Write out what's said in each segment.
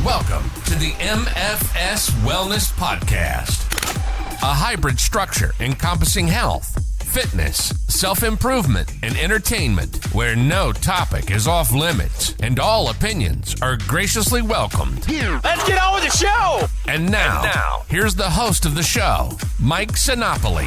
Welcome to the MFS Wellness Podcast, a hybrid structure encompassing health, fitness, self-improvement, and entertainment, where no topic is off limits and all opinions are graciously welcomed. Let's get on with the show! And now, here's the host of the show, Mike Sinopoli.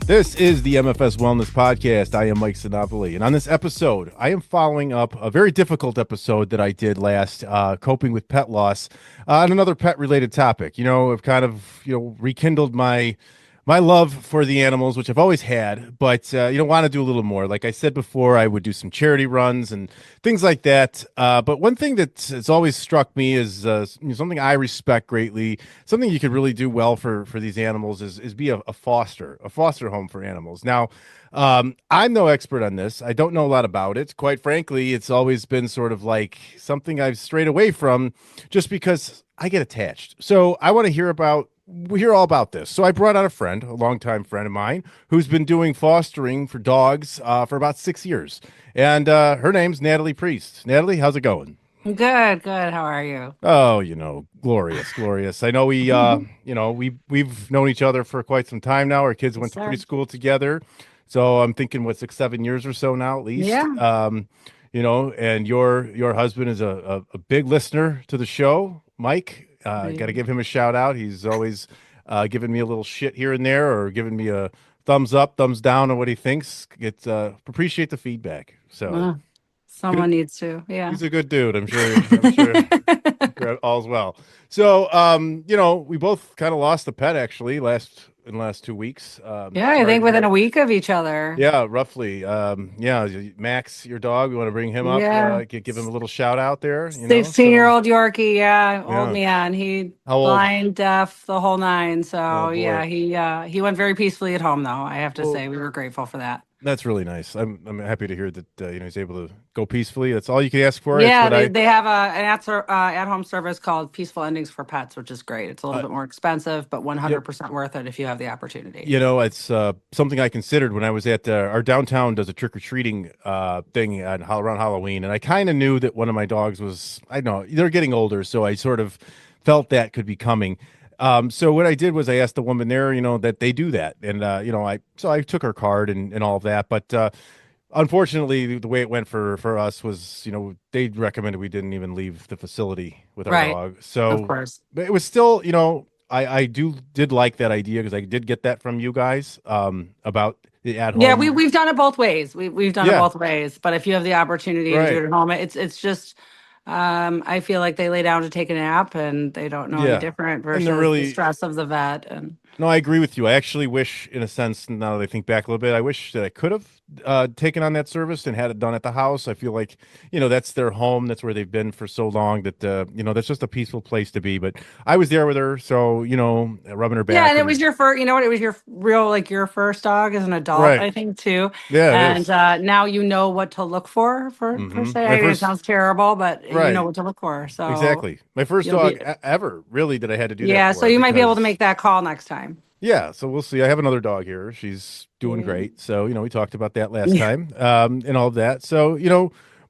This is the MFS Wellness Podcast. I am Mike Sinopoli, and on this episode, I am following up a very difficult episode that I did last, coping with pet loss, on another pet-related topic. I've kind of, rekindled my love for the animals, which I've always had, but want to do a little more. Like I said before, I would do some charity runs and things like that. But one thing that has always struck me is something I respect greatly. Something you could really do well for these animals is be a foster home for animals. Now, I'm no expert on this. I don't know a lot about it. Quite frankly, it's always been sort of like something I've strayed away from just because I get attached. So I want to hear all about this. So I brought on a longtime friend of mine, who's been doing fostering for dogs for about 6 years. And her name's Natalie Priest. Natalie, how's it going? Good. How are you? Oh, glorious. I know we've known each other for quite some time now. Our kids went to preschool together. So I'm thinking, 6-7 years or so now, at least. Yeah. And your husband is a big listener to the show, Mike. Got to give him a shout out. He's always giving me a little shit here and there, or giving me a thumbs up, thumbs down on what he thinks. Appreciate the feedback. So someone needs to. Yeah, he's a good dude. I'm sure all's well. So we both kind of lost a pet actually in the last 2 weeks. I think within a week of each other. Yeah, roughly. Max, your dog, we want to bring him up. Yeah. Give him a little shout out there. 16-year-old Yorkie. Old man. He How old? Blind, deaf, the whole nine. So Oh, boy. he went very peacefully at home though. I have to say we were grateful for that. That's really nice. I'm happy to hear that he's able to go peacefully. That's all you can ask for. Yeah, they have an at-home service called Peaceful Endings for Pets, which is great. It's a little bit more expensive, but 100% worth it if you have the opportunity. It's something I considered when I was at our downtown does a trick-or-treating thing around Halloween, and I kind of knew that one of my dogs was, I know, they're getting older, so I sort of felt that could be coming. So what I did was I asked the woman there, that they do that. And, I took her card and all of that. But unfortunately, the way it went for us was, they recommended we didn't even leave the facility with our dog. So of course. But it was still, I did like that idea because I did get that from you guys about the at home. Yeah, we've done it both ways. We've done it both ways. But if you have the opportunity to do it at home, it's just... I feel like they lay down to take a nap and they don't know any different versus the stress of the vet. And no, I agree with you. I actually wish, in a sense, now that I think back a little bit, I wish that I could have taken on that service and had it done at the house. I feel like, that's their home. That's where they've been for so long that, that's just a peaceful place to be. But I was there with her. So, rubbing her back. Yeah. And it was your first, it was your real, your first dog as an adult, I think, too. Yeah. And now you know what to look for per se. I mean, it sounds terrible, but you know what to look for. So exactly. My first dog ever, really, that I had to do that. Yeah. So you might be able to make that call next time. Yeah, so we'll see. I have another dog here. She's doing great. So, we talked about that last time and all of that. So,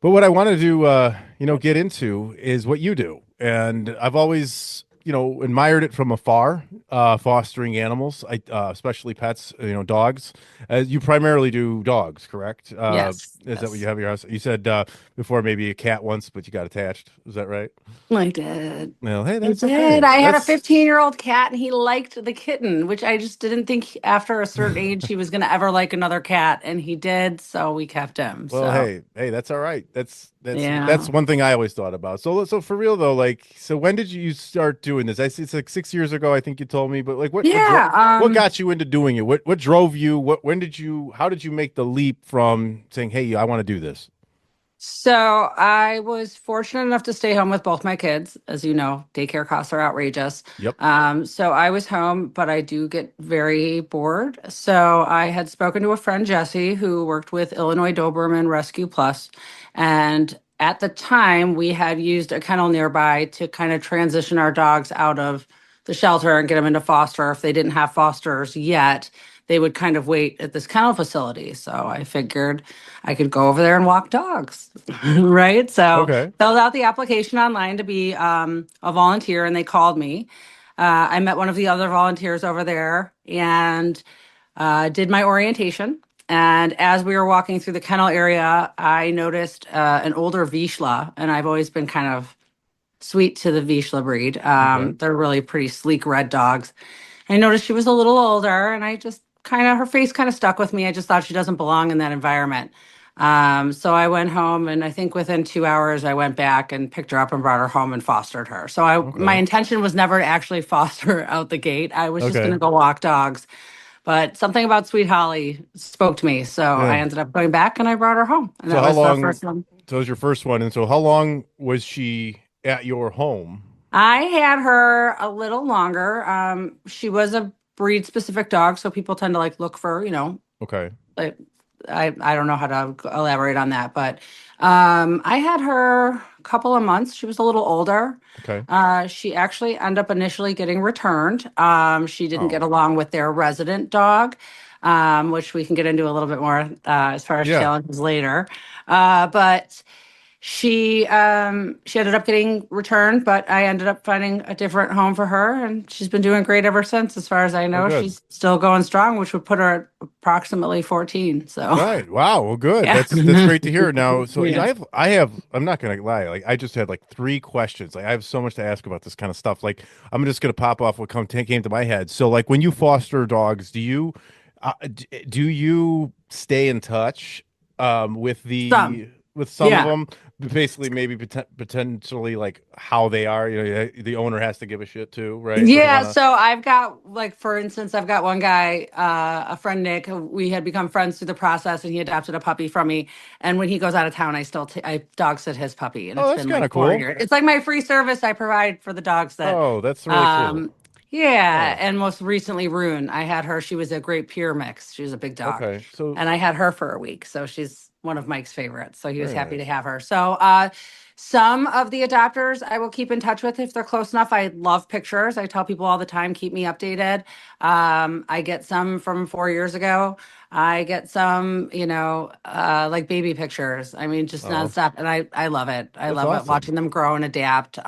but what I want to do, get into is what you do. And I've always, admired it from afar, fostering animals, especially pets, dogs. You primarily do dogs, correct? Yes. Is that what you have in your house? You said before maybe a cat once, but you got attached. Is that right? I did. Well, hey, that's I okay. did. I had a 15-year-old cat, and he liked the kitten, which I just didn't think after a certain age he was going to ever like another cat, and he did. So we kept him. Well, hey, that's all right. That's one thing I always thought about. So for real though, so when did you start doing this? It's like 6 years ago, I think you told me. But like, what got you into doing it? What drove you? How did you make the leap from saying, hey, I want to do this? So I was fortunate enough to stay home with both my kids. As you know, daycare costs are outrageous. Yep. So I was home, but I do get very bored. So I had spoken to a friend, Jesse, who worked with Illinois Doberman Rescue Plus. And at the time, we had used a kennel nearby to kind of transition our dogs out of the shelter and get them into foster if they didn't have fosters yet. they would kind of wait at this kennel facility. So I figured I could go over there and walk dogs, right? So Okay. filled out the application online to be a volunteer, and they called me. I met one of the other volunteers over there and did my orientation. And as we were walking through the kennel area, I noticed an older Vizsla, and I've always been kind of sweet to the Vizsla breed. Okay. They're really pretty sleek red dogs. I noticed she was a little older, and I just kind of, her face kind of stuck with me. I just thought she doesn't belong in that environment. So I went home, and I think within 2 hours, I went back and picked her up and brought her home and fostered her. So my Okay. intention was never to actually foster her out the gate. I was just going Okay. to go walk dogs. But something about Sweet Holly spoke to me. So I Yeah. ended up going back and I brought her home. And So that how was the long? first one. So it was your first one, and so how long was she at your home? I had her a little longer. She was a breed specific dog. So people tend to like look for, Okay. like I don't know how to elaborate on that, but I had her a couple of months. She was a little older. Okay. She actually ended up initially getting returned. She didn't get Oh. along with their resident dog, which we can get into a little bit more as far as Yeah. challenges later. But she ended up getting returned, but I ended up finding a different home for her, and she's been doing great ever since. As far as I Oh, know, good. she's still going strong, which would put her at approximately 14. So Right. Wow. Well, good. yeah. That's great to hear. Now, so Yeah. I'm not gonna lie. Like, I just had like three questions. Like, I have so much to ask about this kind of stuff. Like, I'm just gonna pop off what came to my head. So, like, when you foster dogs, do you stay in touch with Some. with some of Yeah. them? Basically, maybe potentially like how they are. The owner has to give a shit too, right? Doesn't Yeah, want to. so I've got, like, for instance, I've got one guy, a friend Nick, who we had become friends through the process, and he adopted a puppy from me. And when he goes out of town, I dog sit his puppy, and Oh, it's that's been kind like of four cool. years. It's like my free service I provide for the dogs that, Oh, that's really cool. um, yeah. Yeah. And most recently, Rune, I had her. She was a great pure mix. She was a big dog, Okay. So and I had her for a week. So she's one of Mike's favorites. So he was very happy to nice. have her. So, some of the adopters I will keep in touch with if they're close enough. I love pictures. I tell people all the time, keep me updated. I get some from 4 years ago. I get some, like baby pictures. I mean, just Oh, nonstop. And I love it. I that's love it awesome. watching them grow and adapt.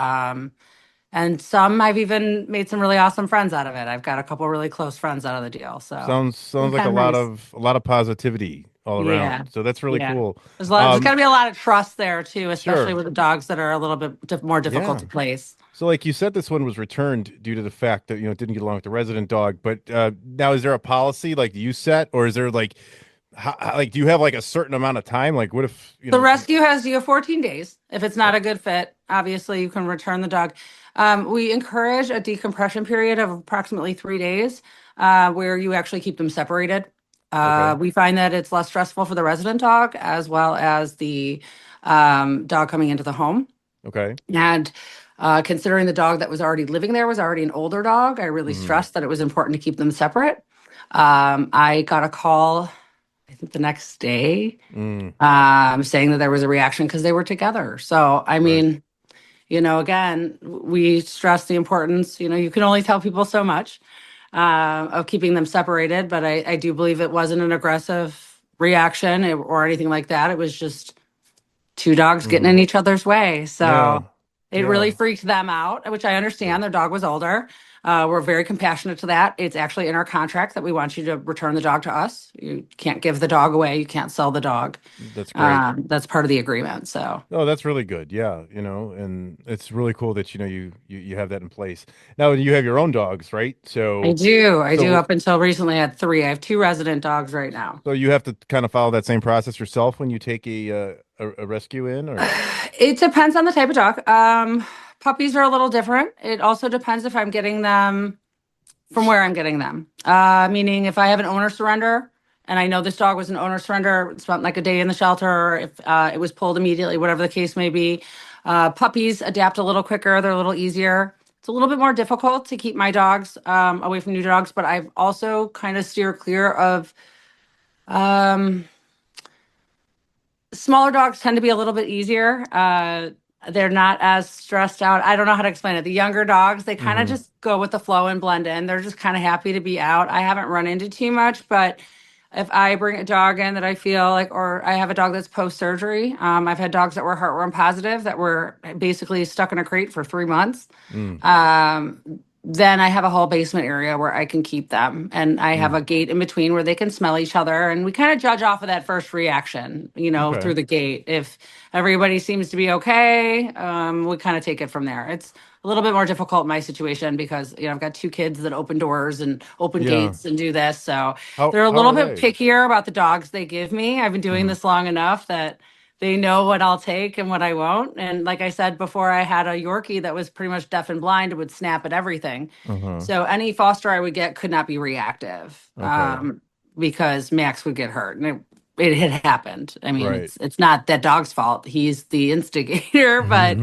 And some I've even made some really awesome friends out of it. I've got a couple really close friends out of the deal. So Sounds it's been like kind of nice. a lot of positivity all Yeah. around. So that's really Yeah. cool. There's got to be a lot of trust there too, especially Sure. with the dogs that are a little bit more difficult Yeah. to place. So like you said, this one was returned due to the fact that it didn't get along with the resident dog. But now is there a policy like you set, or is there like like do you have like a certain amount of time? Like what if The rescue has you have 14 days. If it's not a good fit, obviously you can return the dog. We encourage a decompression period of approximately 3 days, where you actually keep them separated. Okay. We find that it's less stressful for the resident dog as well as the dog coming into the home. Okay. And considering the dog that was already living there was already an older dog, I really Hmm. stressed that it was important to keep them separate. I got a call, I think the next day, Mm, saying that there was a reaction because they were together. So, I right. mean, again, we stress the importance, you can only tell people so much of keeping them separated, but I do believe it wasn't an aggressive reaction or anything like that. It was just two dogs getting Hmm. in each other's way. So Yeah. it really Yeah. freaked them out, which I Sure. understand. Their dog was older. We're very compassionate to that. It's actually in our contract that we want you to return the dog to us. You can't give the dog away. You can't sell the dog. That's great. That's part of the agreement. So Oh, that's really good. Yeah, and it's really cool that you have that in place. Now you have your own dogs, right? I So do. I do. so Up until recently, I had three. I have two resident dogs right now. so you have to kind of follow that same process yourself when you take a rescue in, or It depends on the type of dog. Puppies are a little different. It also depends if I'm getting them from where I'm getting them. Meaning if I have an owner surrender and I know this dog was an owner surrender, spent like a day in the shelter, or if it was pulled immediately, whatever the case may be. Puppies adapt a little quicker. They're a little easier. It's a little bit more difficult to keep my dogs away from new dogs, but I've also kind of steer clear of um, smaller dogs tend to be a little bit easier. they're not as stressed out. I don't know how to explain it. The younger dogs, they kind of Mhm. just go with the flow and blend in. They're just kind of happy to be out. I haven't run into too much, but if I bring a dog in that I feel like, or I have a dog that's post surgery, I've had dogs that were heartworm positive that were basically stuck in a crate for 3 months. Mm. Then I have a whole basement area where I can keep them. And I have Mm. a gate in between where they can smell each other. And we kind of judge off of that first reaction, Okay. through the gate. If everybody seems to be okay, we kind of take it from there. It's a little bit more difficult in my situation because, I've got 2 kids that open doors and open Yeah. gates and do this. So How they're a how little are bit they? pickier about the dogs they give me. I've been doing Mhm. this long enough that they know what I'll take and what I won't. And like I said before, I had a Yorkie that was pretty much deaf and blind and would snap at everything. Uh-huh. So any foster I would get could not be reactive, Okay. because Max would get hurt, and it had happened. I mean, Right. it's not that dog's fault; he's the instigator. But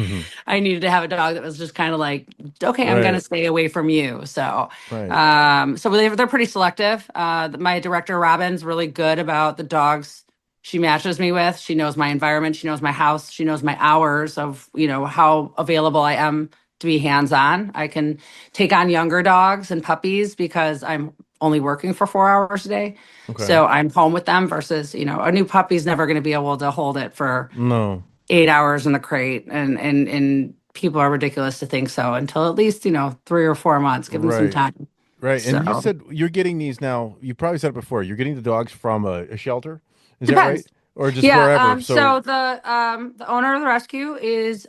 I needed to have a dog that was just kind of like, okay, I'm going to Right. stay away from you. So, Right. they're pretty selective. My director Robin's really good about the dogs she matches me with. She knows my environment. She knows my house. She knows my hours of, how available I am to be hands-on. I can take on younger dogs and puppies because I'm only working for 4 hours a day. Okay. So I'm home with them versus, a new puppy's never going to be able to hold it for No. 8 hours in the crate. And people are ridiculous to think so until at least, 3 or 4 months. Give them some Right. time. Right. And you So said you're getting these now. You probably said it before. You're getting the dogs from a shelter. Is that right? depends. Or just Yeah. wherever? So So, the owner of the rescue is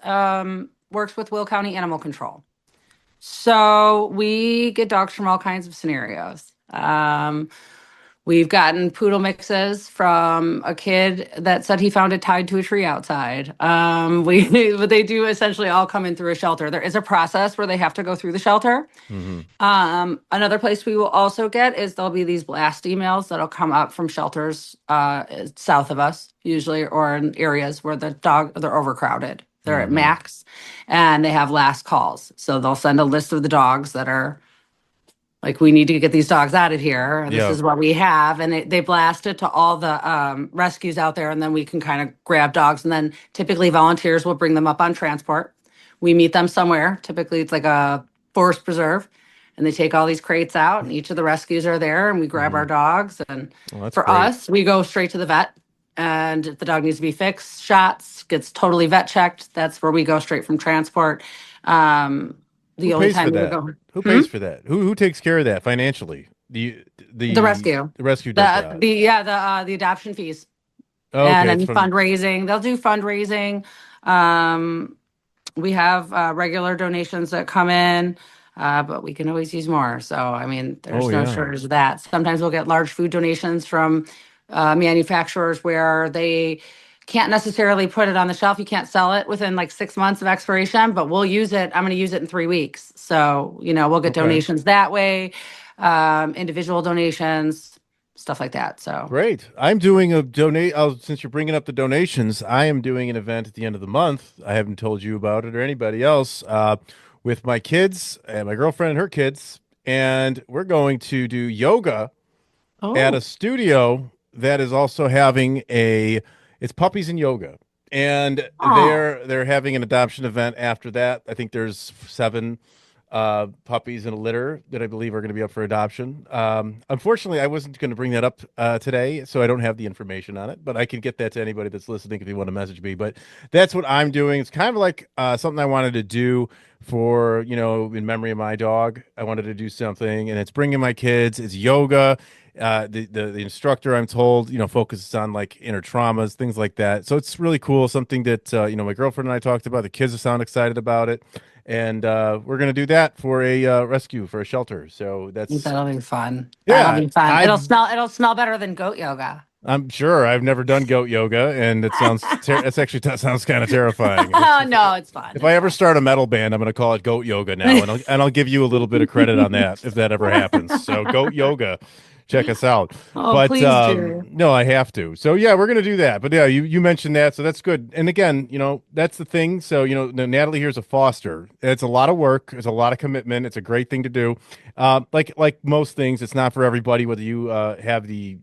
works with Will County Animal Control. So we get dogs from all kinds of scenarios. We've gotten poodle mixes from a kid that said he found it tied to a tree outside. But they do essentially all come in through a shelter. There is a process where they have to go through the shelter. mhm. Another place we will also get is there'll be these blast emails that'll come up from shelters south of us, usually, or in areas where they're overcrowded. They're at Mhm. max, and they have last calls. So they'll send a list of the dogs that are like, we need to get these dogs out of here. This Yeah. is what we have. And they blast it to all the rescues out there. And then we can kind of grab dogs. And then typically volunteers will bring them up on transport. We meet them somewhere. Typically, it's like a forest preserve. And they take all these crates out, and each of the rescues are there. And we grab our Mhm. dogs. And Well, that's for great. us, we go straight to the vet. And if the dog needs to be fixed, shots, gets totally vet checked, that's where we go straight from transport. Um, Who the only pays for time we would that? go. Who Hmm? pays for that? Who takes care of that financially? The rescue. The rescue does that. The adoption fees Oh, and okay, it's any from fundraising. They'll do fundraising. Um, we have regular donations that come in, but we can always use more. So, I mean, Oh there's no yeah. shortage of that. Sometimes we'll get large food donations from manufacturers where they can't necessarily put it on the shelf. You can't sell it within like 6 months of expiration, but we'll use it. I'm going to use it in 3 weeks. So, we'll get Okay. donations that way, individual donations, stuff like that. So, Great. I'm doing a donate. Oh, since you're bringing up the donations, I am doing an event at the end of the month. I haven't told you about it or anybody else. With my kids and my girlfriend and her kids, and we're going to do yoga at a oh, studio that is also having it's puppies and yoga, and oh, they're having an adoption event after that. I think there's 7 puppies in a litter that I believe are going to be up for adoption. Unfortunately, I wasn't going to bring that up today, so I don't have the information on it, but I can get that to anybody that's listening if you want to message me. But that's what I'm doing. It's kind of like something I wanted to do for, in memory of my dog. I wanted to do something, and it's bringing my kids. It's yoga. The instructor, I'm told, focuses on like inner traumas, things like that. So it's really cool. Something that my girlfriend and I talked about. The kids sound excited about it, and we're gonna do that for a rescue for a shelter. So that's that'll be fun. That'll yeah. be fun. It'll smell better than goat yoga. I'm sure I've never done goat yoga, and it sounds it's actually sounds kind of terrifying. Oh no, it's fun. If I It's ever fun. start a metal band, I'm going to call it Goat Yoga now, and I'll give you a little bit of credit on that if that ever happens. So Goat Yoga. check us out. Oh, But please do. no, I have to. So yeah, we're gonna do that. But yeah, you mentioned that, so that's good. And again, that's the thing. So Natalie here's a foster. It's a lot of work. It's a lot of commitment. It's a great thing to do. Like most things, it's not for everybody. Whether you have the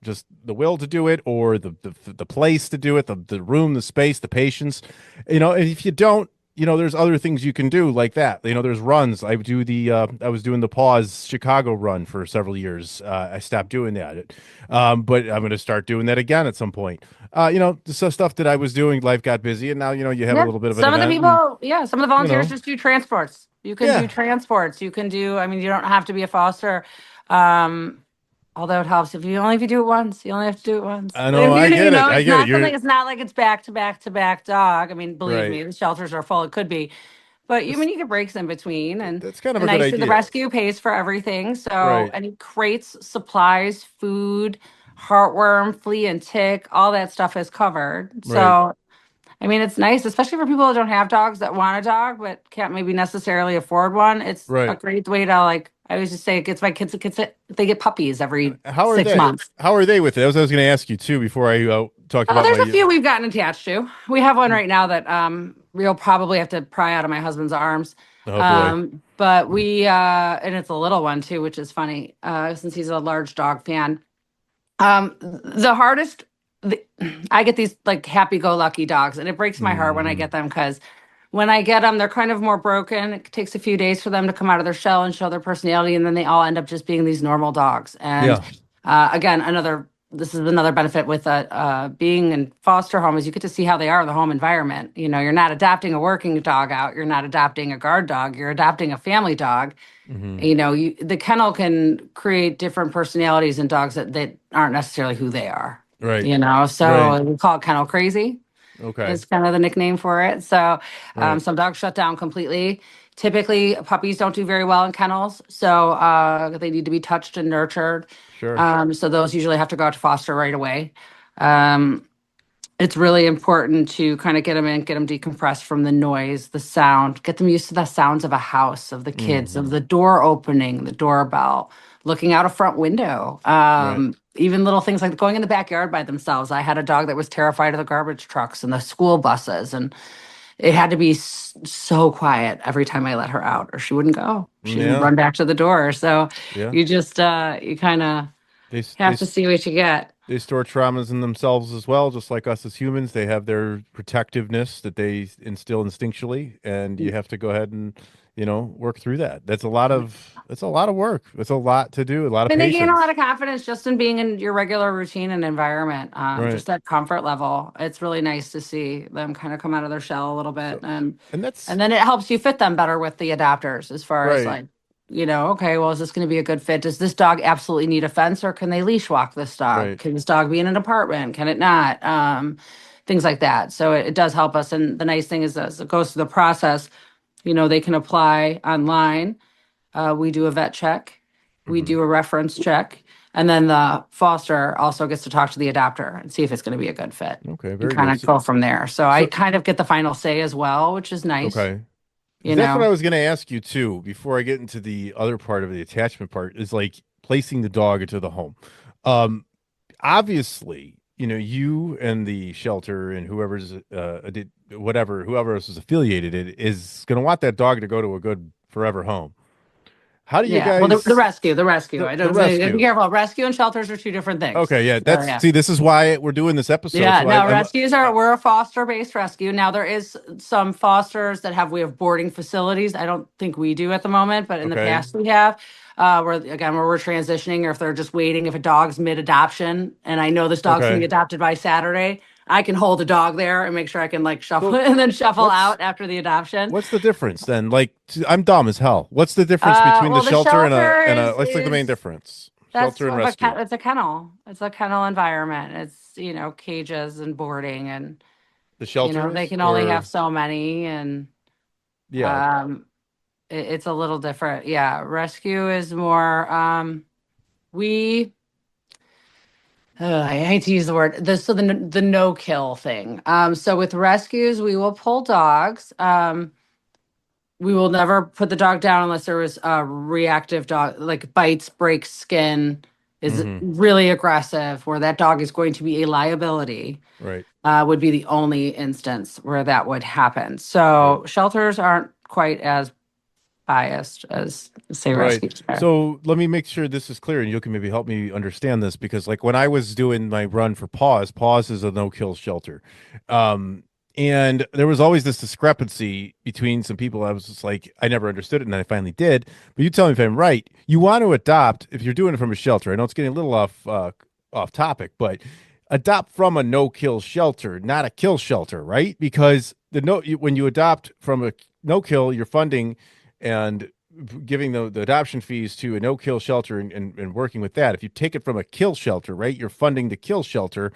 just the will to do it or the place to do it, the room, the space, the patience. And if you don't, there's other things you can do like that. There's runs. I was doing the Pause Chicago run for several years. I stopped doing that. But I'm going to start doing that again at some point. The stuff that I was doing, life got busy, and now, you have a Yeah. little bit of an Some of the event. people, yeah, some of the volunteers know. just do transports. You can Yeah. do transports. You can do, I mean, you don't have to be a foster. Um, Although it helps if you do it once, you only have to do it once. I know, I get it. I It's get it. not You're something, it's not like it's back to back to back dog. I mean, believe right. me, the shelters are full. It could be. But you This- mean you get breaks in between, and That's kind of the a good nice the idea. rescue pays for everything. So Right. any crates, supplies, food, heartworm, flea and tick, all that stuff is covered. Right. So I mean, it's nice, especially for people who don't have dogs that want a dog but can't maybe necessarily afford one. It's a Right. great way to like. I always just say it gets my kids. They get puppies every How are 6 months. How are they with it? That was what I was going to ask you too before I talked about There's my. a few we've gotten attached to. We have one right now that we'll probably have to pry out of my husband's arms. Oh boy. But we and it's a little one too, which is funny since he's a large dog fan. The hardest, I get these like happy-go-lucky dogs, and it breaks my heart when I Mhm. get them because when I get them, they're kind of more broken. It takes a few days for them to come out of their shell and show their personality, and then they all end up just being these normal dogs. And Yeah. again, this is another benefit with being in foster home is you get to see how they are in the home environment. You're not adopting a working dog out. You're not adopting a guard dog. You're adopting a family dog. Hmm. The kennel can create different personalities in dogs that aren't necessarily who they are. Right. So Right. we call it kennel crazy Okay. is kind of the nickname for it. So Right. some dogs shut down completely. Typically, puppies don't do very well in kennels, so they need to be touched and nurtured. Sure. So those usually have to go out to foster right away. Um, it's really important to kind of get them in, get them decompressed from the noise, the sound, get them used to the sounds of a house, of the kids, of Hmm. the door opening, the doorbell, looking out a front window. Right. Even little things like going in the backyard by themselves. I had a dog that was terrified of the garbage trucks and the school buses, and it had to be so quiet every time I let her out, or she wouldn't go. She would Yeah. run back to the door. So Yeah. you just you kind of They s- they have to s- see what you get. they store traumas in themselves as well, just like us as humans. They have their protectiveness that they instill instinctually, and you have to go ahead and work through that. That's a lot of work. It's a lot to do. A lot of And they gain a lot patience. of confidence just in being in your regular routine and environment. Right. Just that comfort level. It's really nice to see them kind of come out of their shell a little bit, So, and and that's then it helps you fit them better with the adapters as far as right. like, okay, well, is this going to be a good fit? Does this dog absolutely need a fence, or can they leash walk this dog? Right. Can this dog be in an apartment? Can it not? Things like that. So it does help us. And the nice thing is as it goes through the process, they can apply online. We do a vet check. We Hmm. do a reference check. And then the foster also gets to talk to the adapter and see if it's going to be a good fit Okay. and Very kind good. of go from there. So I So kind of get the final say as well, which is nice, okay. you That's what I know. was going to ask you too, before I get into the other part of the attachment part, is like placing the dog into the home. Um, Obviously, you and the shelter and whoever's whoever else is affiliated it is going to want that dog to go to a good forever home. How do you Yeah. Well, the guys rescue. I the don't say, be rescue? careful. Rescue and shelters are two different things. Okay, yeah, So, that's yeah. see, this is why we're doing this episode. Yeah, So no, I'm we're a foster-based rescue. Now there is some fosters that we have boarding facilities. I don't think we do at the moment, but in the okay, past we have. Where we're transitioning, or if they're just waiting, if a dog's mid-adoption, and I know this dog's gonna be okay. adopted by Saturday, I can hold a dog there and make sure I can like shuffle So it and then shuffle what's out after the adoption. what's the difference then? Like, I'm dumb as hell. What's the difference between the Well, the shelter and shelter a? is Let's look at the main is difference. that's Shelter and sort of rescue. it's a kennel. It's a kennel environment. It's cages and boarding, and The shelter they is, can only have or so many, and yeah, um it's a little different. Yeah, rescue is more we I hate to use the word the no kill thing. So with rescues we will pull dogs. We will never put the dog down unless there was a reactive dog, like bites, breaks skin, is really aggressive, where that dog is going to be a liability, Right. would be the only instance where that would happen. So shelters aren't quite as biased as, say, Right. rescue care. So let me make sure this is clear and you can maybe help me understand this because like when I was doing my run for Paws is a no-kill shelter. And there was always this discrepancy between some people. I was just like, I never understood it, and I finally did. But you tell me if I'm right. You want to adopt if you're doing it from a shelter. I know it's getting a little off topic, but adopt from a no-kill shelter, not a kill shelter, right? Because when you adopt from a no-kill, you're funding and giving the adoption fees to a no-kill shelter and working with that. If you take it from a kill shelter, right, you're funding the kill shelter,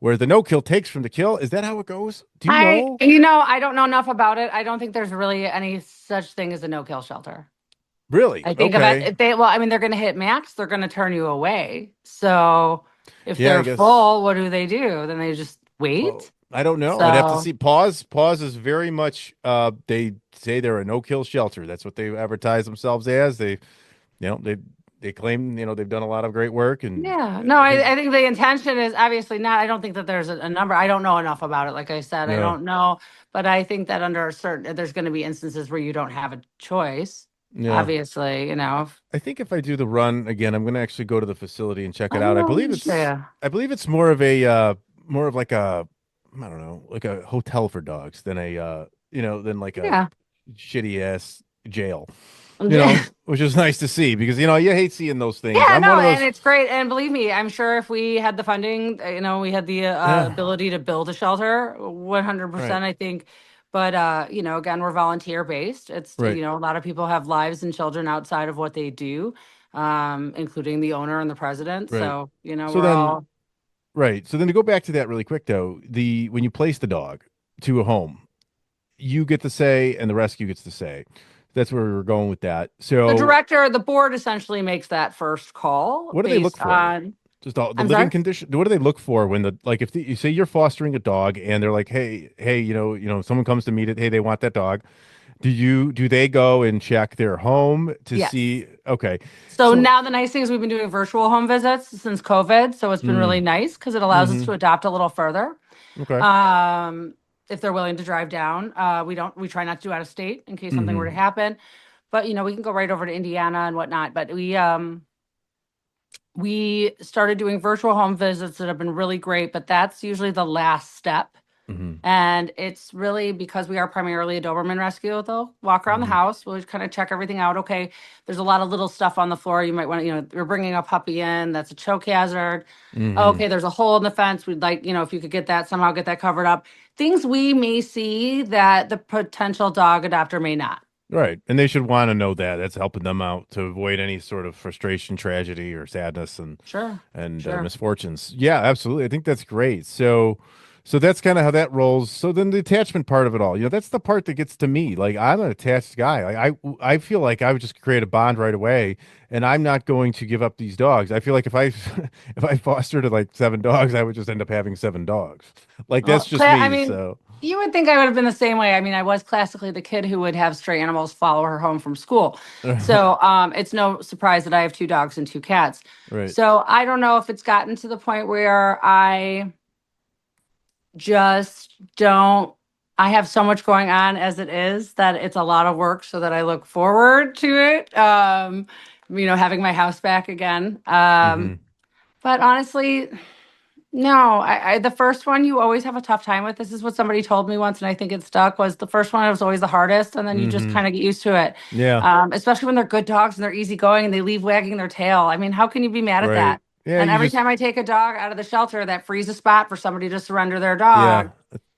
where the no-kill takes from the kill. Is that how it goes? Do you know? I don't know enough about it. I don't think there's really any such thing as a no-kill shelter. Really? I think Okay. if they, well, I mean, they're going to hit max, they're going to turn you away. So if Yeah, I they're guess. full, what do? Then they just Well, wait. I don't know. I'd have to So see. Paws is very much. They say they're a no-kill shelter. That's what they advertise themselves as. They claim they've done a lot of great work, and yeah, no, I think I think the intention is obviously not. I don't think that there's a number. I don't know enough about it. Like I said, I yeah, don't know, but I think that under a certain, there's going to be instances where you don't have a choice. yeah. Obviously, I think if I do the run again, I'm going to actually go to the facility and check it out. Oh, I believe it's more of a more of like a I don't know, like a hotel for dogs than than like a yeah. shitty ass jail. Yeah. Which is nice to see because you hate seeing those things. Yeah, I'm no, one of and those. it's great. And believe me, I'm sure if we had the funding, we had the Yeah, ability to build a shelter, right, 100%, I think. But, again, we're volunteer based. It's, right, a lot of people have lives and children outside of what they do, including the owner and the president. right. So, So we're then, all, right. So then to go back to that really quick though, the when you place the dog to a home, you get to say, and the rescue gets to say. That's where we were going with that. So the board essentially makes that first call what do they look based for? on, Just the I'm living sorry? condition. What do they look for when if you say you're fostering a dog and they're like, hey, someone comes to meet it. Hey, they want that dog. Do they go and check their home to Yes. see? Okay, So so now the nice thing is we've been doing virtual home visits since COVID. So it's been really nice because it allows us mm-hmm, to adopt a little further. okay, If they're willing to drive down, we try not to do out of state in case something were to mm-hmm, happen. But we can go right over to Indiana and whatnot. But we started doing virtual home visits that have been really great, but that's usually the last step. mm-hmm, And it's really because we are primarily a Doberman rescue. They'll walk around the mm-hmm, house. We'll kind of check everything out. Okay, there's a lot of little stuff on the floor. You might want to, you're bringing a puppy in. That's a choke hazard. mm-hmm. Okay, there's a hole in the fence. We'd like, if you could get that somehow, get that covered up. Things we may see that the potential dog adopter may not. Right, and they should want to know that. That's helping them out to avoid any sort of frustration, tragedy, or sadness, and Sure, sure. misfortunes. Yeah, absolutely. I think that's great. So that's kind of how that rolls. So then the attachment part of it all, that's the part that gets to me. Like I'm an attached guy. Like I feel like I would just create a bond right away, and I'm not going to give up these dogs. I feel like if I if I fostered like 7 dogs, I would just end up having 7 dogs. Like that's Well, just I me. mean, So you would think I would have been the same way. I mean, I was classically the kid who would have stray animals follow her home from school. So it's no surprise that I have 2 dogs and 2 cats. right. So I don't know if it's gotten to the point where I just don't. I have so much going on as it is that it's a lot of work, so that I look forward to it. Having my house back again. Mm-hmm. But honestly, no, the first one you always have a tough time with. This is what somebody told me once, and I think it stuck. Was the first one was always the hardest, and then you just Mm-hmm. kind of get used to it. Yeah. Especially when they're good dogs and they're easygoing and they leave wagging their tail. I mean, how can you be mad at Right. that? Yeah. And You every just time I take a dog out of the shelter, that frees a spot for somebody to surrender their yeah. dog,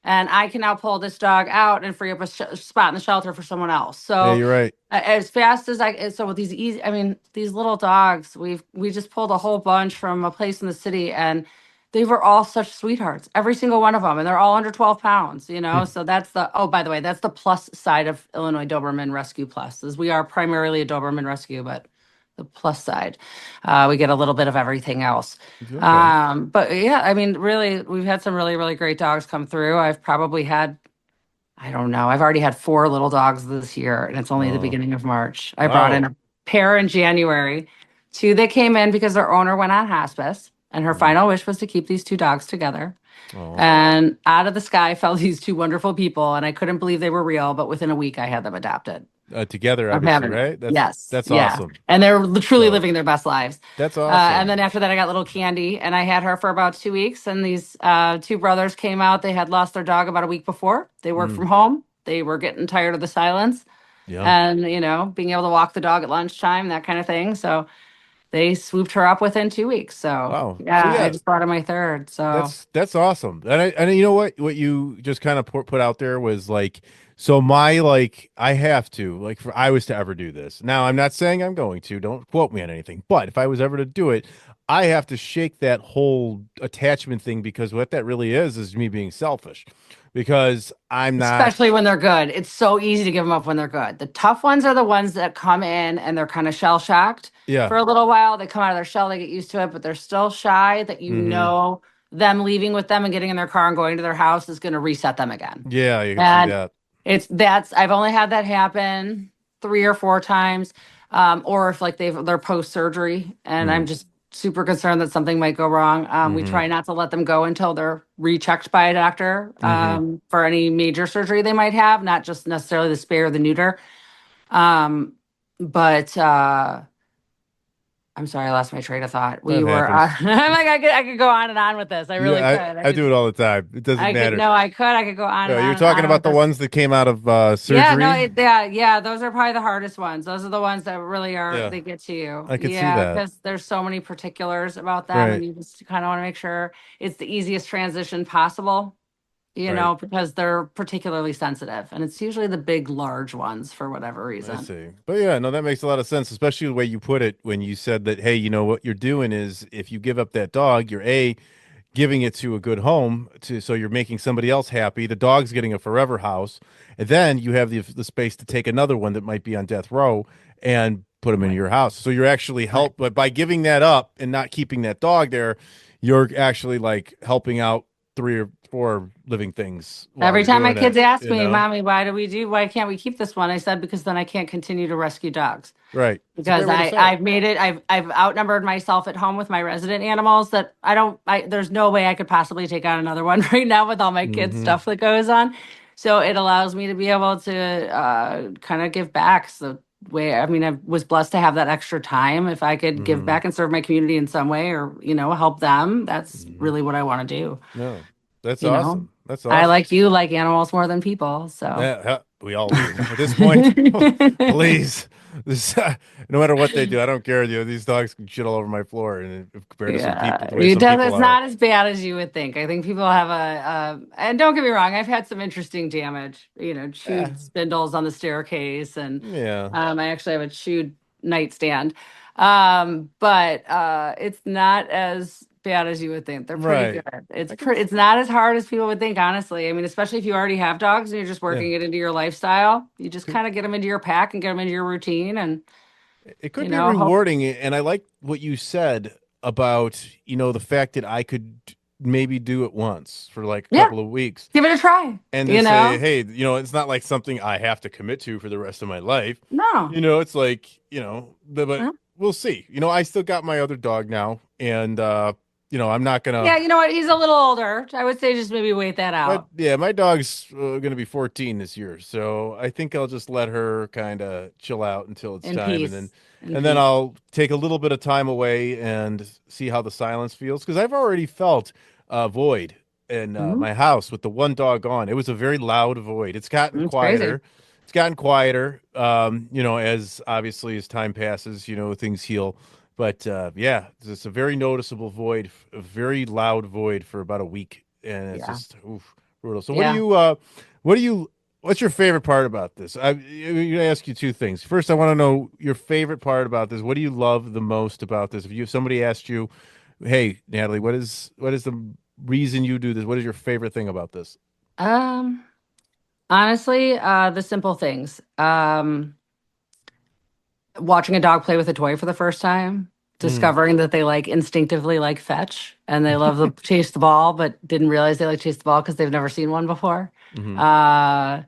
and I can now pull this dog out and free up a spot in the shelter for someone else. Yeah. So You're right. as fast as so with these easy, I mean, these little dogs, we just pulled a whole bunch from a place in the city, and they were all such sweethearts, every single one of them, and they're all under 12 pounds. So that's oh, by the way, that's the plus side of Illinois Doberman Rescue Plus, is we are primarily a Doberman rescue, but the plus side, we get a little bit of everything else. Okay. But yeah, I mean, really, we've had some really, really great dogs come through. I've probably had, I don't know, I've already had 4 little dogs this year, and it's only the Oh, beginning of March. I brought in wow. a pair in January. 2 that came in because their owner went on hospice, and her Mm. final wish was to keep these 2 dogs together. Oh. And out of the sky fell these 2 wonderful people, and I couldn't believe they were real. But within a week, I had them adopted. Together, I'm obviously, having it. right? Yes. That's Yeah. awesome. And they're truly So, living their best lives. that's And then awesome. after that, I got little Candy, and I had her for about 2 weeks. And these 2 brothers came out. They had lost their dog about a week before. They worked Mm. from home. They were getting tired of the silence Yeah. and, being able to walk the dog at lunchtime, that kind of thing. So they swooped her up within 2 weeks. So Wow. So yeah, I yeah, just brought in my third. So that's awesome. And you know what you just kind of put out there was like, so my like I have to like if I was to ever do this. Now I'm not saying I'm going to. Don't quote me on anything. But if I was ever to do it, I have to shake that whole attachment thing because what that really is me being selfish. Because I'm not. especially when they're good, it's so easy to give them up when they're good. The tough ones are the ones that come in and they're kind of shell shocked Yeah. for a little while. They come out of their shell, they get used to it, but they're still shy that Mm-hmm. them leaving with them and getting in their car and going to their house is going to reset them again. Yeah, you can see And that. I've only had that happen 3 or 4 times. Or if like they're post surgery and I'm Mm. just super concerned that something might go wrong. We Mm-hmm. try not to let them go until they're rechecked by a doctor Mm-hmm. for any major surgery they might have, not just necessarily the spay or the neuter. Um, but I'm sorry, I lost my train of thought. We That were, happens. I'm like, I could go on and on with this. I really could. I do it all the time. It doesn't matter. I could go on No, and you're on and talking on with about the this. ones that came out of Yeah, no, surgery. yeah, those are probably the hardest ones. Those are the ones that really Yeah, they get to you. I could see Yeah, that. because there's so many particulars about them, and Right, you just kind of want to make sure it's the easiest transition possible, right. because they're particularly sensitive, and it's usually the big, large ones for whatever I reason. see. But yeah, no, that makes a lot of sense, especially the way you put it when you said that, hey, you know what you're doing is if you give up that dog, you're giving it to a good home so you're making somebody else happy. The dog's getting a forever house, and then you have the space to take another one that might be on death row and put them in Right, your house. So you're actually right. but by giving that up and not keeping that dog there, you're actually like helping out 3 or 4 living things while Every you're time my doing kids it, ask you me, know? "Mommy, why can't we keep this one?" I said, "Because then I can't continue to rescue dogs." Right. It's a great Because way to say it. I've made it, I've outnumbered myself at home with my resident animals that there's no way I could possibly take on another one right now with all my kids' Hmm. stuff that goes on. So it allows me to be able to kind of give back. So way, I mean, I was blessed to have that extra time. If I could give Hmm. back and serve my community in some way or, help them, that's Hmm. really what I want to do. No, that's You know, awesome. That's I awesome. like you like animals more than people. So. Yeah, we all do. At this point, please, this, no matter what they do, I don't care. These dogs can shit all over my floor, and compared to some Yeah, people, the way some people it's are. not as bad as you would think. I think people have and don't get me wrong, I've had some interesting damage, Eh, chewed spindles on the staircase, and yeah, I actually have a chewed nightstand. But it's not as bad as you would think. They're pretty right. good. I can. It's not as hard as people would think, honestly. I mean, especially if you already have dogs and you're just Yeah, working it into your lifestyle, you just kind of get them into your pack and get them into your routine, and it could be hope. rewarding, and I like what you said about the fact that I could maybe do it once for like a Yeah, couple of weeks. give it a try. And to You say, know, hey, it's not like something I have to commit to for the rest of my life. no. It's like, but we'll see. I still got my other dog now, and I'm not gonna. Yeah, you know what? He's a little older. I would say just maybe wait that But out yeah, my dog's gonna be 14 this year, so I think I'll just let her kind of chill out until it's in time, and peace. In then peace. I'll take a little bit of time away and see how the silence feels because I've already felt a void in Mhm. my house with the one dog gone. It was a very loud void. It's gotten It's crazy. quieter. It's gotten quieter. As obviously as time passes, things heal. But yeah, it's a very noticeable void, a very loud void for about a week, and it's Yeah. just oof, brutal. So Yeah. what's your favorite part about this? I'm going to ask you 2 things. First, I want to know your favorite part about this. What do you love the most about this? If somebody asked you, "Hey, Natalie, what is the reason you do this? What is your favorite thing about this?" Um, Honestly, the simple things. Watching a dog play with a toy for the first time, Mm, discovering that they instinctively like fetch and they love to chase the ball, but didn't realize they like chase the ball because they've never seen one before. hmm Uh,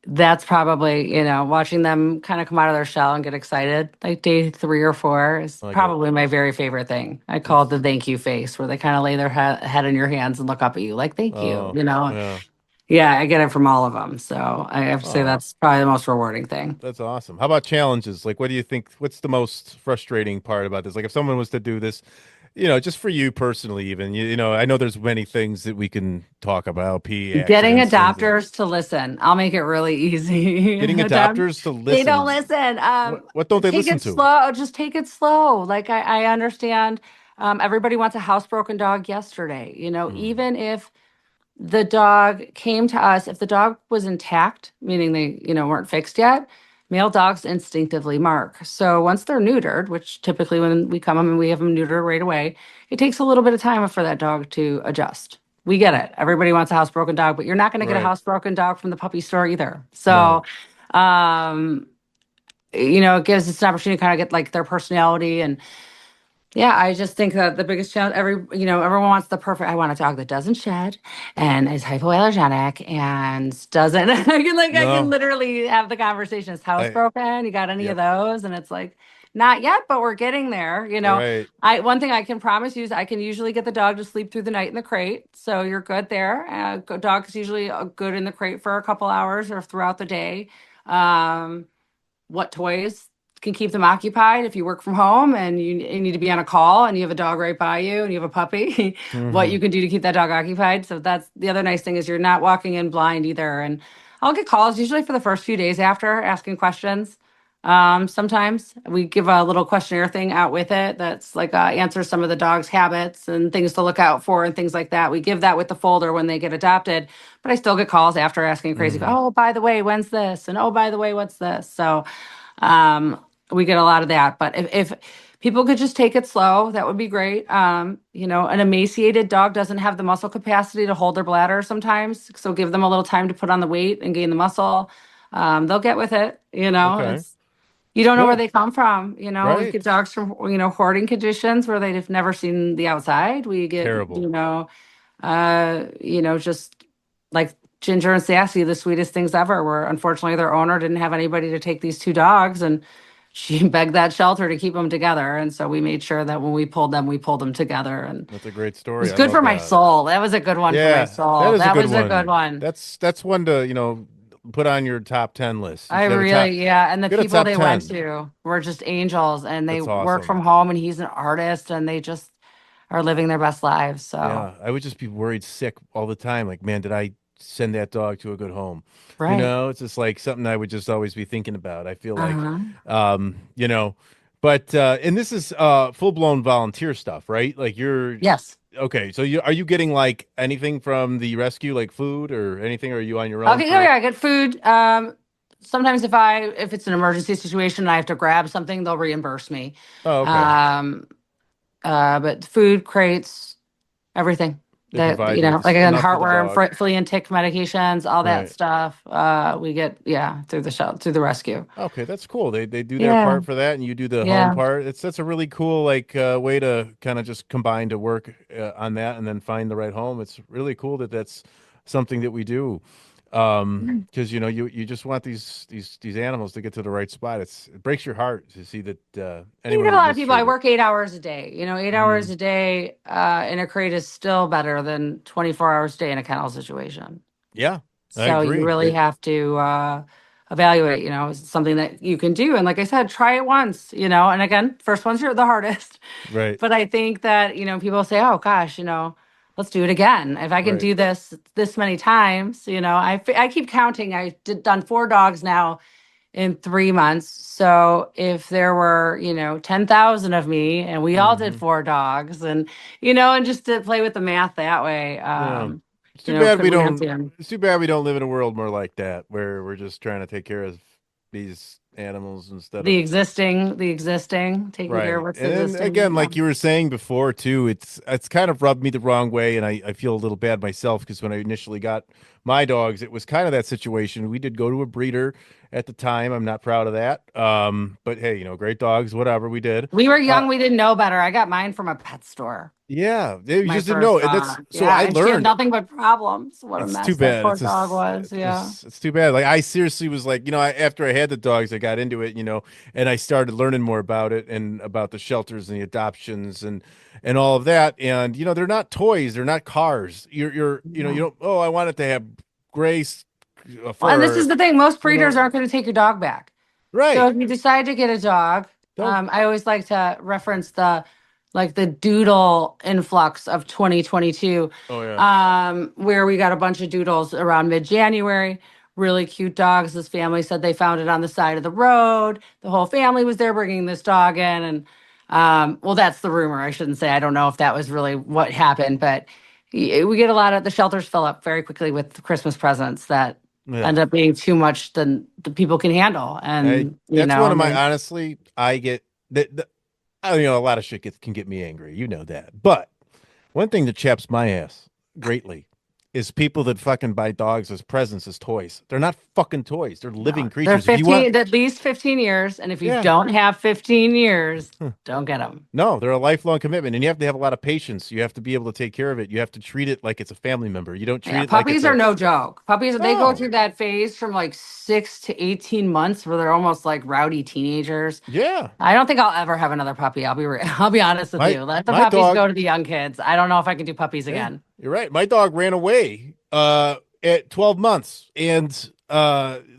That's probably, watching them kind of come out of their shell and get excited, like day 3 or 4 is Like it. probably my very favorite thing. I call it the It's thank you face, where they kind of lay their head in your hands and look up at you like, thank you, oh yeah. Yeah, I get it from all of them. So I have to say Oh, that's probably the most rewarding thing. that's awesome. How about challenges? Like, what do you think? What's the most frustrating part about this? Like, if someone was to do this, just for you personally, even, I know there's many things that we can talk about, pee Getting accidents, things like adopters to listen. I'll make it really easy. getting adopters to They don't listen. listen. What don't they Take listen it to? slow. Just take it slow. Like I understand. Everybody wants a housebroken dog yesterday. Mm, Even if the dog came to us, if the dog was intact, meaning they, weren't fixed yet, male dogs instinctively mark. So once they're neutered, which typically when we come and we have them neutered right away, it takes a little bit of time for that dog to adjust. We get it. Everybody wants a housebroken dog, but you're not going to get a right. housebroken dog from the puppy store either. So, No. um, it gives us an opportunity to kind of get like their personality. And yeah, I just think that the biggest challenge, everyone wants the perfect. I want a dog that doesn't shed and is hypoallergenic and doesn't. I can No. literally have the conversation. Is I. housebroken? You got any of Yep. those? And it's like, not yet, but we're getting there. Right. One thing I can promise you is I can usually get the dog to sleep through the night in the crate, so you're good there. Dog is usually good in the crate for a couple hours or throughout the day. Um, what toys can keep them occupied if you work from home and you need to be on a call and you have a dog right by you and you have a puppy, what Hmm. you can do to keep that dog occupied. So that's the other nice thing is you're not walking in blind either. And I'll get calls usually for the first few days after asking questions. Sometimes we give a little questionnaire thing out with it that's like answers some of the dog's habits and things to look out for and things like that. We give that with the folder when they get adopted, but I still get calls after asking crazy, Hmm. oh, by the way, when's this? And oh, by the way, what's this? So um, we get a lot of that. But if people could just take it slow, that would be great. An emaciated dog doesn't have the muscle capacity to hold their bladder sometimes. So give them a little time to put on the weight and gain the muscle. They'll get with it. Okay. It's you don't know where Good. they come from. We get Right. dogs from, hoarding conditions where they've never seen the outside. We get, Terrible. just like Ginger and Sassy, the sweetest things ever, where unfortunately their owner didn't have anybody to take these two dogs and she begged that shelter to keep them together. And so we made sure that when we pulled them together. And it That's a great was story. I good love for my that. soul. That was a good one for my Yeah, that soul. is a That good was a good one. one. That's one to, put on your top 10 list. You I should have a top. really, yeah. And the Get a people top they went 10. to were just angels and they That's work from awesome. home and he's an artist and they just are living their best lives. So, Yeah, I would just be worried sick all the time. Like, man, did I send that dog to a good home? right. It's just like something I would just always be thinking about. I feel like, Uh-huh. um, you know, but and this is full-blown volunteer stuff, right? Like you're Yes. okay. So are you getting like anything from the rescue, like food or anything? Or are you on your own Okay, oh for? yeah, I get food. Sometimes if it's an emergency situation and I have to grab something, they'll reimburse me. Oh, okay. Um, but food crates, everything They that, provide you with like again, enough for the heartworm, dog. flea and tick medications, all that Right. stuff. We get, yeah, through the rescue. Okay, that's cool. They do their Yeah, part for that, and you do the home yeah. part. That's a really cool like way to kind of just combine to work on that, and then find the right home. It's really cool that that's something that we do, because you just want these animals to get to the right spot. It breaks your heart to see that You anyone get a is lot of people. I mistreated. work 8 hours a day. 8 hours Hmm. a day in a crate is still better than 24 hours a day in a kennel situation. Yeah, I So you agree. really have to evaluate, is it something that you can do? And like I said, try it once, and again, first ones are the hardest. Right, But I think that, people say, oh gosh, let's do it again. If I can right. do this many times, I keep counting. Done 4 dogs now in 3 months. So if there were, 10,000 of me and we all did Hmm. 4 dogs and just to play with the math that way, Yeah. It's too bad could we we have don't. to? It's too bad we don't live in a world more like that, where we're just trying to take care of these animals instead of The existing, taking care of right. what's And then existing. again, Yeah. like you were saying before too, it's kind of rubbed me the wrong way, and I feel a little bad myself because when I initially got my dogs, it was kind of that situation. We did go to a breeder at the time. I'm not proud of that. But hey, great dogs, whatever we did. We were Uh, young, we didn't know better. I got mine from a pet store. yeah, they My just didn't know. first And that's dog. so Yeah, I and she had learned. nothing but problems. What a It's too mess that bad. poor dog was. It's Yeah. just, it's too bad. Like I seriously was like, after I had the dogs, I got into it, and I started learning more about it and about the shelters and the adoptions and all of that. And they're not toys, they're not cars. You don't. Oh, I want it to have gray Well, and this is fur. the thing, most You breeders know, aren't going to take your dog back. So right? if you decide to get a dog, Don't. I always like to reference the doodle influx of 2022, Oh yeah. where we got a bunch of doodles around mid-January, really cute dogs. This family said they found it on the side of the road. The whole family was there bringing this dog in, and well, that's the rumor. I shouldn't say. I don't know if that was really what happened, but we get a lot of the shelters fill up very quickly with Christmas presents that Yeah. end up being too much than the people can handle. And, That's one of my they, honestly. I get that. A lot of shit can get me angry. You know that, but. One thing that chaps my ass greatly is people that fucking buy dogs as presents as toys. They're not fucking toys. They're living they're creatures. If you want, 15, at least 15 years. And if you yeah. don't have 15 years, don't get them. No, they're a lifelong commitment, and you have to have a lot of patience. You have to be able to take care of it. You have to treat it like it's a family member. You don't treat Yeah, it like it's puppies are a no joke. Puppies, they go no. through that phase from like 6 to 18 months where they're almost like rowdy teenagers. Yeah, I don't think I'll ever have another puppy. I'll be honest with my you. Let the my puppies dog. go to the young kids. I don't know if I can do puppies Yeah, again. you're right. My dog ran away at 12 months, and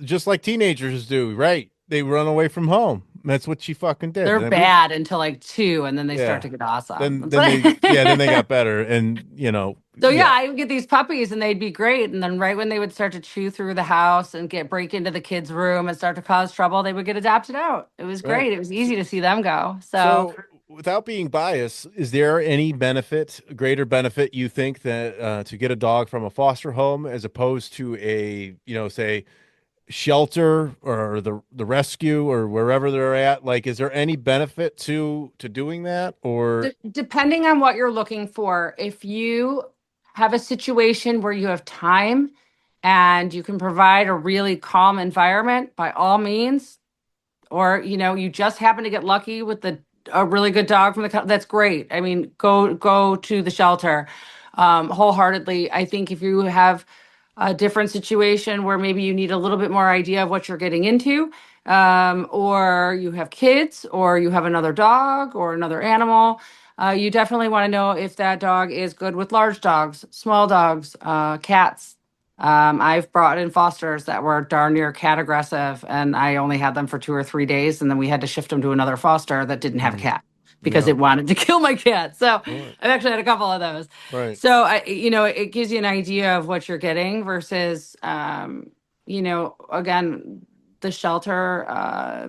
just like teenagers do, right? They run away from home. That's what she fucking did. They're And bad until like 2, and then they start yeah. to get awesome. Then That's then they yeah, then they what- got better and So yeah, yeah. I would get these puppies and they'd be great. And then right when they would start to chew through the house and break into the kids' room and start to cause trouble, they would get adopted out. It was Right. great. It was easy to see them go. So So without being biased, is there any greater benefit you think that to get a dog from a foster home as opposed to a, say shelter or the rescue or wherever they're at? Like, is there any benefit to doing that or depending on what you're looking for, if you have a situation where you have time and you can provide a really calm environment, by all means, or you just happen to get lucky with a really good dog from that's great. I mean, go to the shelter wholeheartedly. I think if you have a different situation where maybe you need a little bit more idea of what you're getting into, or you have kids, or you have another dog or another animal, you definitely want to know if that dog is good with large dogs, small dogs, cats. I've brought in fosters that were darn near cat aggressive, and I only had them for 2 or 3 days, and then we had to shift them to another foster that didn't have a cat because yeah. it wanted to kill my cat. So Right. I've actually had a couple of those. Right. So it gives you an idea of what you're getting versus, again, the shelter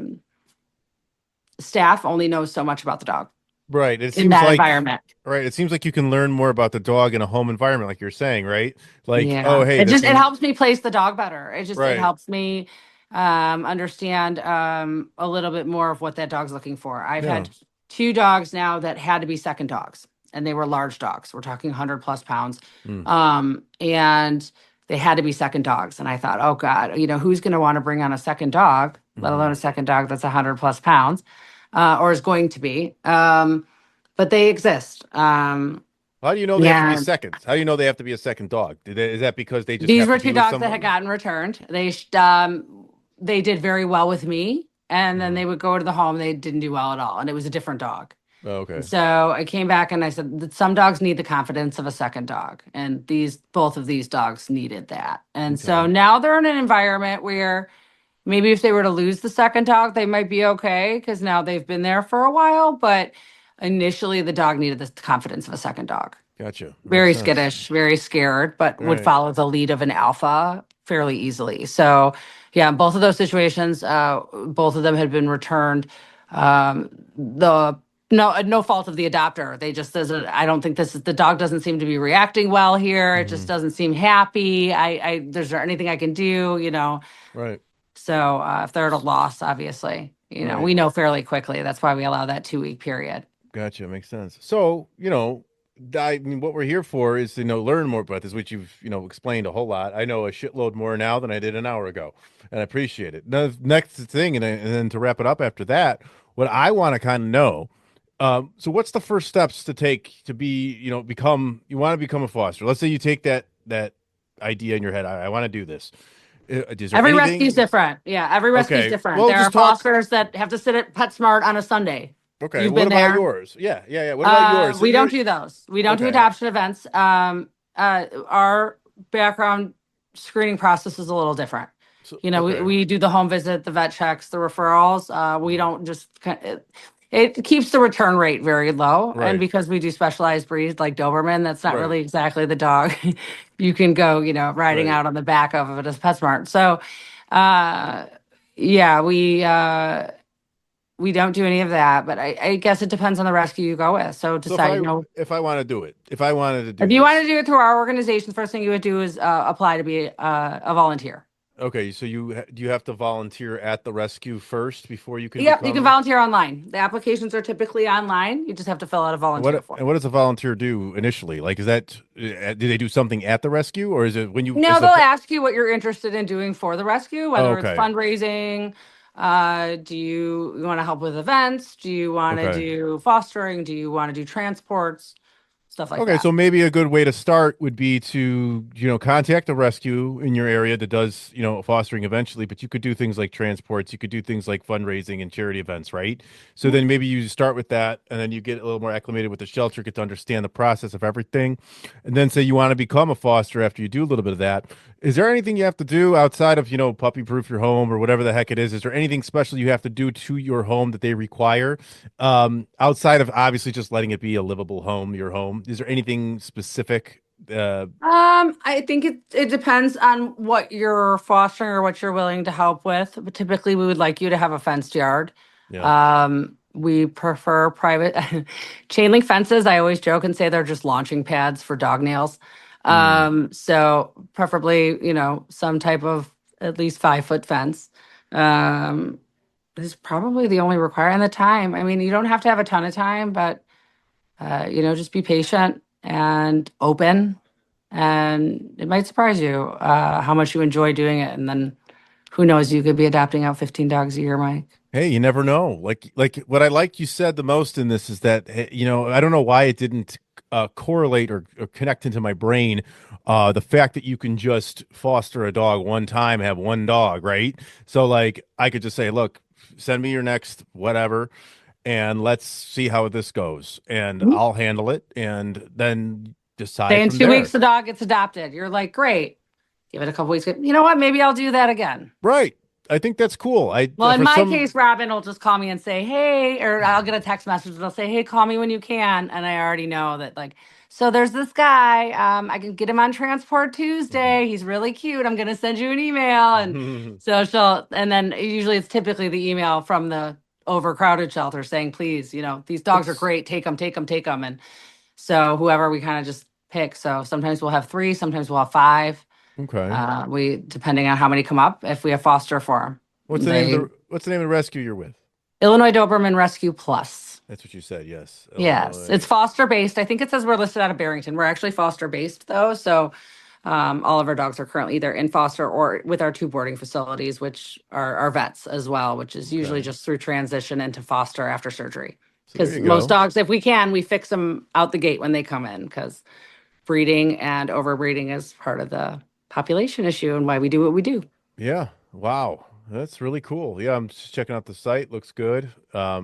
staff only knows so much about the dog Right. It in seems that like environment. right. It seems like you can learn more about the dog in a home environment, like you're saying, right? Like, oh, Yeah, hey, it helps me place the dog better. It right. helps me understand a little bit more of what that dog's looking for. I've Yeah. had 2 dogs now that had to be second dogs, and they were large dogs. We're talking 100+ pounds, Mm. and they had to be second dogs. And I thought, oh God, who's going to want to bring on a second dog, let alone a second dog that's 100+ pounds, or is going to be. But they exist. How do you know they have to be Yeah. seconds? How do you know they have to be a second dog? Is that because they just These have were to be 2 with dogs that someone? had gotten returned. They did very well with me, and then they would go to the home. They didn't do well at all, and it was a different dog. Oh, okay. So I came back and I said that some dogs need the confidence of a second dog, and both of these dogs needed that. And so Okay. now they're in an environment where maybe if they were to lose the second dog, they might be okay because now they've been there for a while. But initially, the dog needed the confidence of a second dog. Gotcha. Very Makes sense. skittish, very scared, but would Right. follow the lead of an alpha fairly easily. So, yeah, both of those situations, both of them had been returned. The no fault of the adopter. They just says, I don't think the dog doesn't seem to be reacting well here. It just doesn't seem happy. There's there anything I can do, Right. So if they're at a loss, obviously, Right. we know fairly quickly. That's why we allow that 2-week period. Gotcha. Makes sense. So, I mean, what we're here for is to learn more about this, which you've explained a whole lot. I know a shitload more now than I did an hour ago, and I appreciate it. Now, the next thing, and then to wrap it up after that, what I want to kind of know. So, what's the first steps to take to be, become? You want to become a foster. Let's say you take that idea in your head. I want to do this. Is there Every rescue is anything? different. Yeah, every rescue is Okay, different. well, There are just talk. fosters that have to sit at PetSmart on a Sunday. Okay, You've what been about there. yours? Yeah, yeah, yeah. What about yours? So We don't you're do those. We don't do okay. adoption events. Our background screening process is a little different. So, You know, okay, we do the home visit, the vet checks, the referrals. We don't just, it keeps the return rate very low. And right, because we do specialized breeds like Doberman, that's not right, really exactly the dog you can go, riding right. out on the back of it as PetSmart. So, uh, yeah, we don't do any of that, but I guess it depends on the rescue you go with. So So if decide, if I want to do it, if I wanted to if do you want to this, do it through our organization, the first thing you would do is apply to be a volunteer. okay. So do you have to volunteer at the rescue first before you can Yep, you can become? volunteer online. The applications are typically online. You just have to fill out a volunteer form. And what does a volunteer do initially? Like, is that do they do something at the rescue, or is it when you No, is they'll the ask you what you're interested in doing for the rescue, oh, whether it's okay, fundraising. Do you want to help with events? Do you want to okay. do fostering? Do you want to do transports? Stuff like Okay, that. so maybe a good way to start would be to, contact a rescue in your area that does, fostering eventually, but you could do things like transports, you could do things like fundraising and charity events, right? So then maybe you start with that and then you get a little more acclimated with the shelter, get to understand the process of everything. And then say you want to become a foster after you do a little bit of that. Is there anything you have to do outside of, puppy proof your home or whatever the heck it is? Is there anything special you have to do to your home that they require? Outside of obviously just letting it be a livable home, your home, is there anything specific? I think it depends on what you're fostering or what you're willing to help with. But typically, we would like you to have a fenced yard. Yeah. We prefer private chain link fences. I always joke and say they're just launching pads for dog nails. Mm, So preferably, some type of at least 5 foot fence. Um, is probably the only requirement. And the time. I mean, you don't have to have a ton of time, but just be patient and open, and it might surprise you how much you enjoy doing it. And then who knows, you could be adopting out 15 dogs a year, Mike. hey, you never know. Like what I like you said the most in this is that I don't know why it didn't correlate or connect into my brain. The fact that you can just foster a dog one time, have one dog, right? So like I could just say, look, send me your next whatever, and let's see how this goes, and Mhm. I'll handle it, and then Say decide in from 2 weeks there. the dog gets adopted. You're like, great. Give it a couple weeks. You know what? Maybe I'll do that again. Right. I think that's cool. Well, in For my some case, Robin will just call me and say, hey, or I'll get a text message. They'll say, hey, call me when you can. And I already know that, like, so there's this guy. I can get him on Transport Tuesday. He's really cute. I'm going to send you an email. And so and then usually it's typically the email from the overcrowded shelter saying, please, these dogs are what's great. Take them, take them, take them. And so whoever we kind of just pick. So sometimes we'll have 3, sometimes we'll have 5. okay. Depending on how many come up, if we have foster for them. They What's the name of the rescue you're with? Illinois Doberman Rescue Plus. That's what you said. Yes. Yes, it's Illinois. foster based. I think it says we're listed out of Barrington. We're actually foster based though. So all of our dogs are currently either in foster or with our 2 boarding facilities, which are our vets as well, which is usually Okay. just through transition into foster after surgery. So there Because you most go. dogs, if we can, we fix them out the gate when they come in because breeding and overbreeding is part of the population issue and why we do what we do. Yeah. Wow. That's really cool. Yeah, I'm just checking out the site. Looks good. So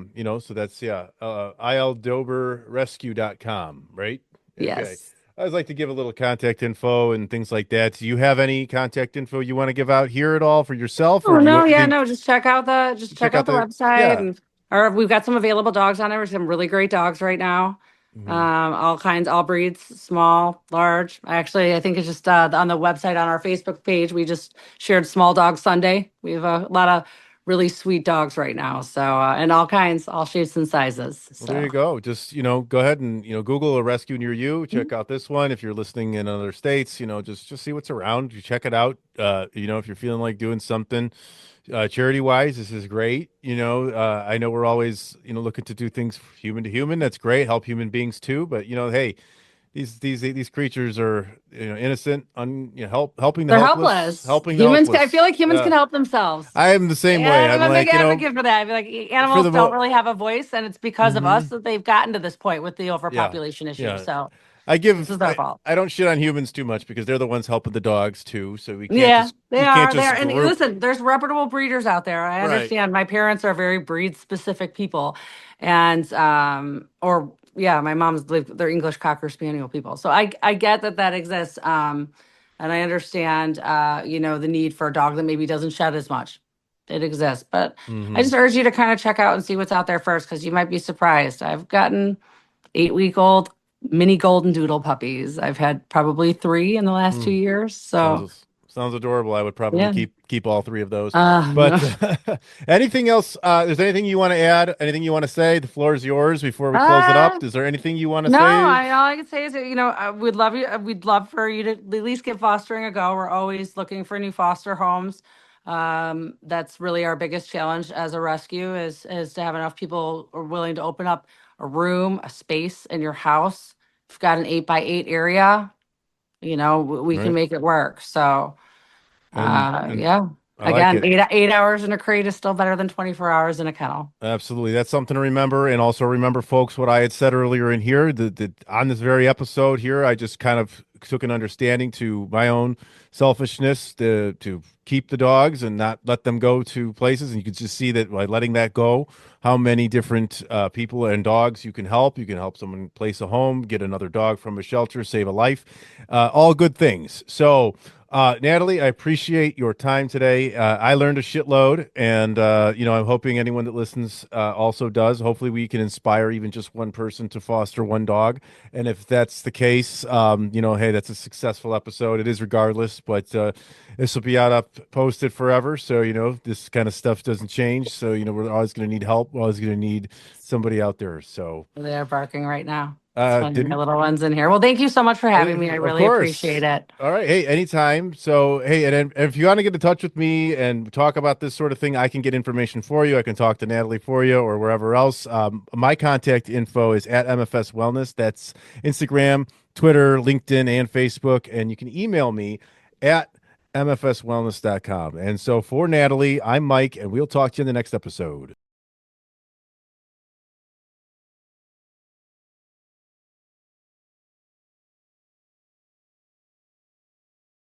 that's yeah, ildoberrescue.com, right? Okay. Yes. I always like to give a little contact info and things like that. Do you have any contact info you want to give out here at all for yourself, or Oh do no, you yeah, think no, just check check out out the the website yeah. and or we've got some available dogs on there. With some really great dogs right now. Mhm. All kinds, all breeds, small, large. I think it's just on the website on our Facebook page. We just shared Small Dog Sunday. We have a lot of really sweet dogs right now. So and all kinds, all shapes and sizes. Well, there So you go. Just, go ahead and, Google a rescue near you. mhm. Check out this one. If you're listening in other states, just see what's around. You check it out. If you're feeling like doing something charity wise, this is great. I know we're always, looking to do things human to human. That's great. Help human beings too. But, hey, these creatures are innocent, helping the They're helpless, helpless. helping the Humans, I hopeless. feel like humans Yeah, can help themselves. I am the same way. And I'm I'm a big like, advocate for that. I feel like for animals the don't mo really have a voice, and it's because of hmm us that they've gotten to this point with the yeah, overpopulation issue. yeah. So I this give is our fault. I don't shit on humans too much because they're the ones helping the dogs too. So Yeah, they we can't are. They are. just And group. listen, there's reputable breeders out there. I Right. understand. My parents are very breed specific people. And, or yeah, my mom's, they're English Cocker Spaniel people. So I get that that exists. And I understand, the need for a dog that maybe doesn't shed as much. It exists. But I Hmm. just urge you to kind of check out and see what's out there first, because you might be surprised. I've gotten 8-week-old mini golden doodle puppies. I've had probably 3 in the last 2 years. So Sounds adorable. I would probably yeah. keep all 3 of those. No. But anything else? Is there anything you want to add? Anything you want to say? The floor is yours before we close it Uh, up. Is there anything you want to no, say? all I can say is that, we'd love you. We'd love for you to at least give fostering a go. We're always looking for new foster homes. That's really our biggest challenge as a rescue is to have enough people who are willing to open up a room, a space in your house. If you've got an 8x8 area, we can Right. make it work. So, And yeah. I like Again, it. eight hours in a crate is still better than 24 hours in a kennel. Absolutely. That's something to remember. And also remember, folks, what I had said earlier in here, that on this very episode here, I just kind of took an understanding to my own selfishness to keep the dogs and not let them go to places. And you can just see that by letting that go, how many different people and dogs you can help. You can help someone place a home, get another dog from a shelter, save a life, all good things. So, Natalie, I appreciate your time today. I learned a shitload, and I'm hoping anyone that listens also does. Hopefully, we can inspire even just one person to foster one dog. And if that's the case, hey, that's a successful episode. It is regardless, but this will be posted forever. So this kind of stuff doesn't change. So we're always going to need help. We're always going to need somebody out there. So They are barking right now. It's funny, my didn't little one's in here. Well, thank you so much for having me. I Of really appreciate course. it. All right. Hey, anytime. So, hey, and if you want to get in touch with me and talk about this sort of thing, I can get information for you. I can talk to Natalie for you or wherever else. My contact info is at MFS Wellness. That's Instagram, Twitter, LinkedIn, and Facebook. And you can email me at mfswellness.com. And so for Natalie, I'm Mike, and we'll talk to you in the next episode.